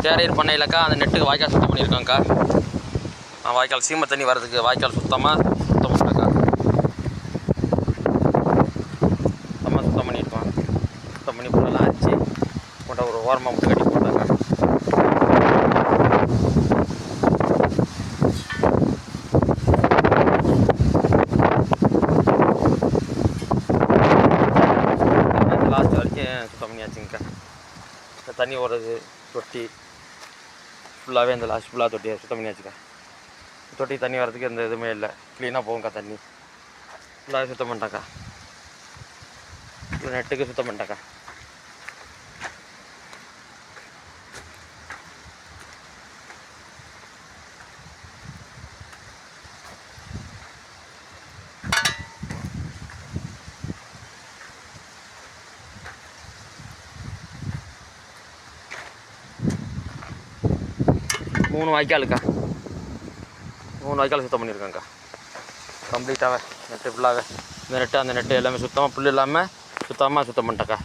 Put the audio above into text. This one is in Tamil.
தேரையர் பண்ணையிலக்கா அந்த நெட்டுக்கு வாய்க்கால் சுத்தம் பண்ணியிருக்கோங்க்கா. வாய்க்கால் சீமை தண்ணி வர்றதுக்கு வாய்க்கால் சுத்தம் பண்ணிட்டாக்கா. சுத்தம் பண்ணியிருக்கோம். சுத்தம் பண்ணி புல்லெல்லாம் அரிச்சு போட்ட ஒரு ஓரமாக மட்டும் கட்டி போட்டாக்கா. லாஸ்ட் வரைக்கும் சுத்தம் பண்ணியாச்சுங்கக்கா. இந்த தண்ணி ஓடுறது தொட்டி ஃபுல்லாகவே இந்த லாஸ்ட் ஃபுல்லாக தொட்டியை சுத்தம் பண்ணியாச்சுக்கா. தொட்டி தண்ணி வரதுக்கு எந்த இதுவுமே இல்லை, க்ளீனாக போகும்க்கா. தண்ணி ஃபுல்லாகவே சுத்தம் பண்ணிட்டாக்கா. நெட்டுக்கு சுத்தம் பண்ணிட்டாக்கா. மூணு வாய்க்காலுக்கா, 3 வாய்க்கால் சுத்தம் பண்ணியிருக்கேங்க்கா. கம்ப்ளீட்டாகவே நெட்டு ஃபுல்லாகவே இந்த நெட்டு அந்த நெட்டு எல்லாமே சுத்தமாக புல் இல்லாமல் சுத்தமாக சுத்தம் பண்ணிட்டேக்கா.